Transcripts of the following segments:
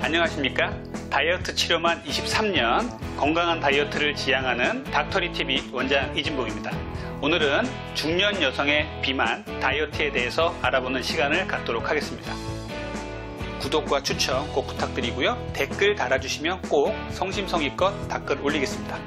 안녕하십니까? 다이어트 치료만 23년 건강한 다이어트를 지향하는 닥터리TV 원장 이진봉입니다. 오늘은 중년 여성의 비만 다이어트에 대해서 알아보는 시간을 갖도록 하겠습니다. 구독과 추천 꼭 부탁드리고요. 댓글 달아주시면 꼭 성심성의껏 댓글 올리겠습니다.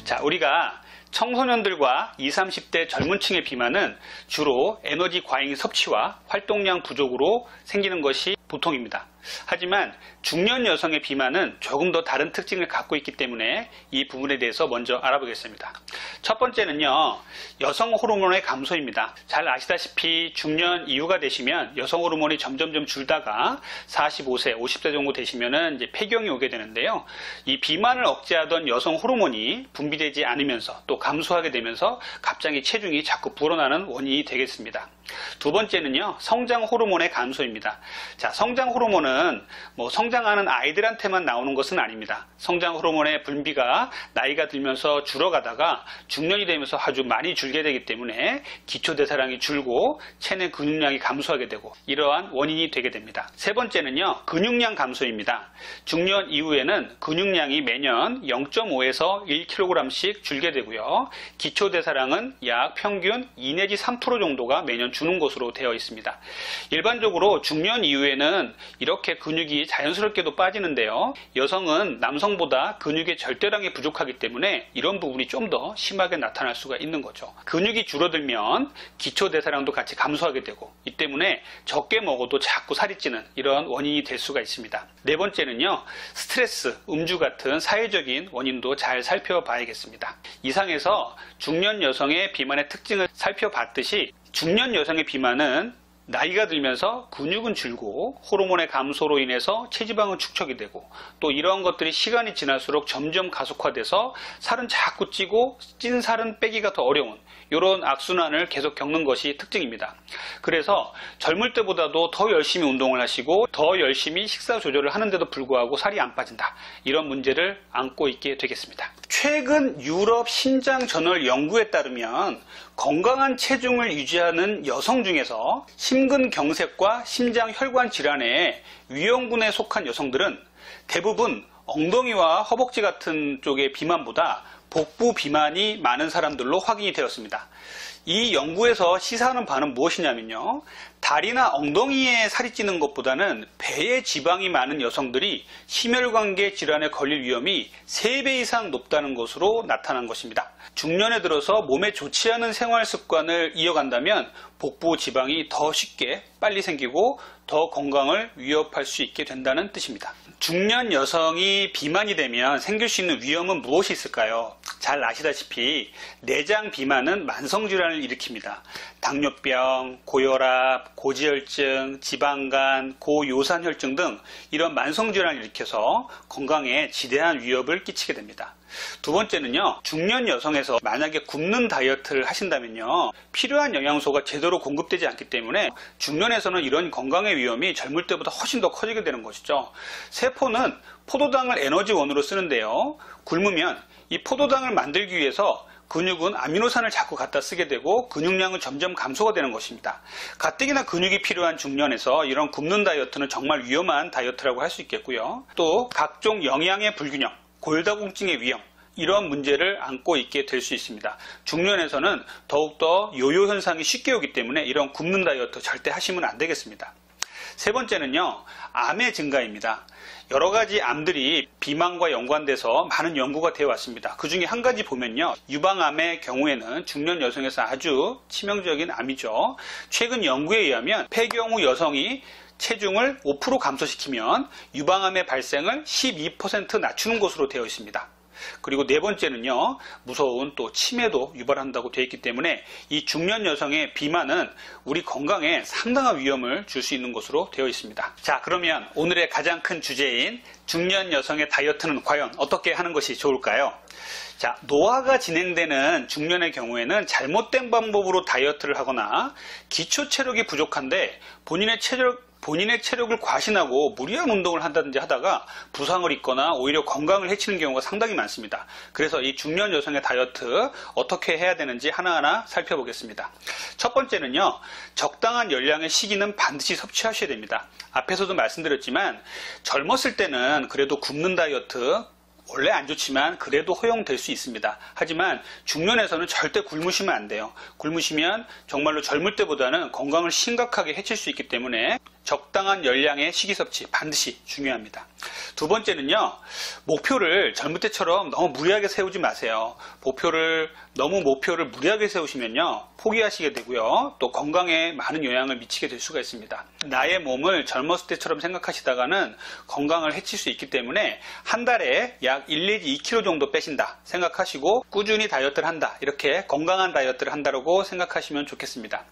자, 우리가 청소년들과 20, 30대 젊은 층의 비만은 주로 에너지 과잉 섭취와 활동량 부족으로 생기는 것이 보통입니다. 하지만 중년 여성의 비만은 조금 더 다른 특징을 갖고 있기 때문에 이 부분에 대해서 먼저 알아보겠습니다. 첫 번째는요, 여성 호르몬의 감소입니다. 잘 아시다시피 중년 이후가 되시면 여성 호르몬이 점점 줄다가 45세, 50세 정도 되시면은 이제 폐경이 오게 되는데요. 이 비만을 억제하던 여성 호르몬이 분비되지 않으면서 또 감소하게 되면서 갑자기 체중이 자꾸 불어나는 원인이 되겠습니다. 두 번째는요, 성장 호르몬의 감소입니다. 자, 성장 호르몬은 성장하는 아이들한테만 나오는 것은 아닙니다. 성장 호르몬의 분비가 나이가 들면서 줄어가다가 중년이 되면서 아주 많이 줄게 되기 때문에 기초대사량이 줄고 체내 근육량이 감소하게 되고 이러한 원인이 되게 됩니다. 세 번째는요, 근육량 감소입니다. 중년 이후에는 근육량이 매년 0.5에서 1kg씩 줄게 되고요. 기초대사량은 약 평균 2 내지 3% 정도가 매년 주는 것으로 되어 있습니다. 일반적으로 중년 이후에는 이렇게 근육이 자연스럽게도 빠지는데요. 여성은 남성보다 근육의 절대량이 부족하기 때문에 이런 부분이 좀 더 심하게 나타날 수가 있는 거죠. 근육이 줄어들면 기초대사량도 같이 감소하게 되고 이 때문에 적게 먹어도 자꾸 살이 찌는 이런 원인이 될 수가 있습니다. 네 번째는요, 스트레스, 음주 같은 사회적인 원인도 잘 살펴봐야겠습니다. 이상에서 중년 여성의 비만의 특징을 살펴봤듯이 중년 여성의 비만은 나이가 들면서 근육은 줄고 호르몬의 감소로 인해서 체지방은 축적이 되고 또 이러한 것들이 시간이 지날수록 점점 가속화돼서 살은 자꾸 찌고 찐 살은 빼기가 더 어려운 이런 악순환을 계속 겪는 것이 특징입니다. 그래서 젊을 때보다도 더 열심히 운동을 하시고 더 열심히 식사 조절을 하는데도 불구하고 살이 안 빠진다. 이런 문제를 안고 있게 되겠습니다. 최근 유럽 심장저널 연구에 따르면 건강한 체중을 유지하는 여성 중에서 심근경색과 심장혈관 질환의 위험군에 속한 여성들은 대부분 엉덩이와 허벅지 같은 쪽의 비만보다 복부 비만이 많은 사람들로 확인이 되었습니다. 이 연구에서 시사하는 바는 무엇이냐면요, 다리나 엉덩이에 살이 찌는 것보다는 배에 지방이 많은 여성들이 심혈관계 질환에 걸릴 위험이 3배 이상 높다는 것으로 나타난 것입니다. 중년에 들어서 몸에 좋지 않은 생활 습관을 이어간다면 복부 지방이 더 쉽게 빨리 생기고 더 건강을 위협할 수 있게 된다는 뜻입니다. 중년 여성이 비만이 되면 생길 수 있는 위험은 무엇이 있을까요? 잘 아시다시피 내장 비만은 만성질환을 일으킵니다. 당뇨병, 고혈압, 고지혈증, 지방간, 고요산혈증 등 이런 만성질환을 일으켜서 건강에 지대한 위협을 끼치게 됩니다. 두 번째는요, 중년 여성에서 만약에 굶는 다이어트를 하신다면요, 필요한 영양소가 제대로 공급되지 않기 때문에 중년에서는 이런 건강의 위험이 젊을 때보다 훨씬 더 커지게 되는 것이죠. 세포는 포도당을 에너지원으로 쓰는데요, 굶으면 이 포도당을 만들기 위해서 근육은 아미노산을 자꾸 갖다 쓰게 되고 근육량은 점점 감소가 되는 것입니다. 가뜩이나 근육이 필요한 중년에서 이런 굶는 다이어트는 정말 위험한 다이어트라고 할 수 있겠고요. 또 각종 영양의 불균형, 골다공증의 위험, 이런 문제를 안고 있게 될 수 있습니다. 중년에서는 더욱더 요요 현상이 쉽게 오기 때문에 이런 굶는 다이어트 절대 하시면 안 되겠습니다. 세 번째는요, 암의 증가입니다. 여러 가지 암들이 비만과 연관돼서 많은 연구가 되어 왔습니다. 그 중에 한 가지 보면요, 유방암의 경우에는 중년 여성에서 아주 치명적인 암이죠. 최근 연구에 의하면 폐경 후 여성이 체중을 5% 감소시키면 유방암의 발생을 12% 낮추는 것으로 되어 있습니다. 그리고 네 번째는요, 무서운 또 치매도 유발한다고 되어 있기 때문에 이 중년 여성의 비만은 우리 건강에 상당한 위험을 줄 수 있는 것으로 되어 있습니다. 자, 그러면 오늘의 가장 큰 주제인 중년 여성의 다이어트는 과연 어떻게 하는 것이 좋을까요? 자, 노화가 진행되는 중년의 경우에는 잘못된 방법으로 다이어트를 하거나 기초 체력이 부족한데 본인의 본인의 체력을 과신하고 무리한 운동을 한다든지 하다가 부상을 입거나 오히려 건강을 해치는 경우가 상당히 많습니다. 그래서 이 중년 여성의 다이어트 어떻게 해야 되는지 하나하나 살펴보겠습니다. 첫 번째는요, 적당한 열량의 식이는 반드시 섭취하셔야 됩니다. 앞에서도 말씀드렸지만 젊었을 때는 그래도 굶는 다이어트 원래 안 좋지만 그래도 허용될 수 있습니다. 하지만 중년에서는 절대 굶으시면 안 돼요. 굶으시면 정말로 젊을 때보다는 건강을 심각하게 해칠 수 있기 때문에 적당한 열량의 식이섭취 반드시 중요합니다. 두 번째는요, 목표를 젊을 때처럼 너무 무리하게 세우지 마세요. 너무 목표를 무리하게 세우시면요, 포기하시게 되고요, 또 건강에 많은 영향을 미치게 될 수가 있습니다. 나의 몸을 젊었을 때처럼 생각하시다가는 건강을 해칠 수 있기 때문에 한 달에 약 1 내지 2kg 정도 빼신다 생각하시고 꾸준히 다이어트를 한다, 이렇게 건강한 다이어트를 한다고 생각하시면 좋겠습니다.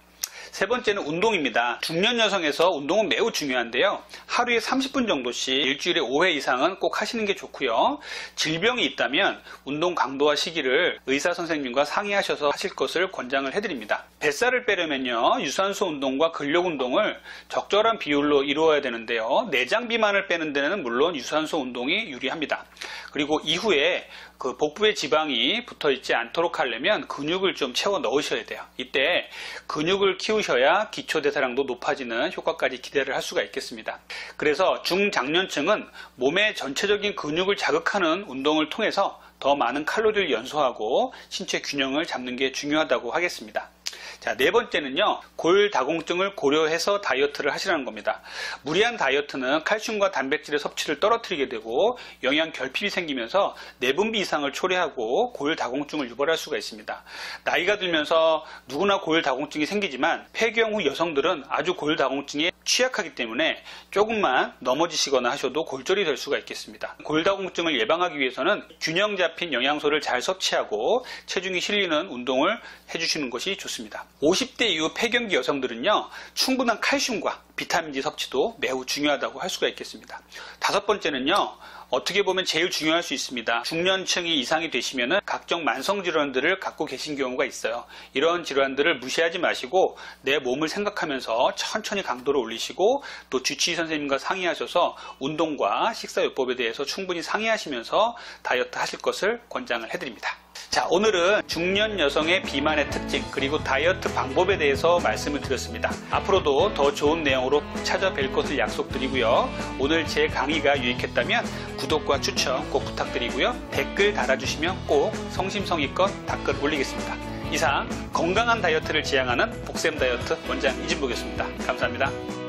세 번째는 운동입니다. 중년 여성에서 운동은 매우 중요한데요. 하루에 30분 정도씩 일주일에 5회 이상은 꼭 하시는 게 좋고요. 질병이 있다면 운동 강도와 시기를 의사 선생님과 상의하셔서 하실 것을 권장을 해드립니다. 뱃살을 빼려면요, 유산소 운동과 근력 운동을 적절한 비율로 이루어야 되는데요. 내장 비만을 빼는 데는 물론 유산소 운동이 유리합니다. 그리고 이후에 그 복부에 지방이 붙어 있지 않도록 하려면 근육을 좀 채워 넣으셔야 돼요. 이때 근육을 키우셔야 기초대사량도 높아지는 효과까지 기대를 할 수가 있겠습니다. 그래서 중장년층은 몸의 전체적인 근육을 자극하는 운동을 통해서 더 많은 칼로리를 연소하고 신체 균형을 잡는 게 중요하다고 하겠습니다. 자, 네 번째는요, 골다공증을 고려해서 다이어트를 하시라는 겁니다. 무리한 다이어트는 칼슘과 단백질의 섭취를 떨어뜨리게 되고 영양 결핍이 생기면서 내분비 이상을 초래하고 골다공증을 유발할 수가 있습니다. 나이가 들면서 누구나 골다공증이 생기지만 폐경 후 여성들은 아주 골다공증에 취약하기 때문에 조금만 넘어지시거나 하셔도 골절이 될 수가 있겠습니다. 골다공증을 예방하기 위해서는 균형 잡힌 영양소를 잘 섭취하고 체중이 실리는 운동을 해주시는 것이 좋습니다. 50대 이후 폐경기 여성들은요, 충분한 칼슘과 비타민D 섭취도 매우 중요하다고 할 수가 있겠습니다. 다섯 번째는요, 어떻게 보면 제일 중요할 수 있습니다. 중년층이 이상이 되시면은 각종 만성 질환들을 갖고 계신 경우가 있어요. 이런 질환들을 무시하지 마시고 내 몸을 생각하면서 천천히 강도를 올리시고 또 주치의 선생님과 상의하셔서 운동과 식사요법에 대해서 충분히 상의하시면서 다이어트 하실 것을 권장을 해드립니다. 자, 오늘은 중년 여성의 비만의 특징 그리고 다이어트 방법에 대해서 말씀을 드렸습니다. 앞으로도 더 좋은 내용으로 찾아뵐 것을 약속드리고요. 오늘 제 강의가 유익했다면 구독과 추천 꼭 부탁드리고요. 댓글 달아주시면 꼭 성심성의껏 답글 올리겠습니다. 이상 건강한 다이어트를 지향하는 복쌤 다이어트 원장 이진복이었습니다. 감사합니다.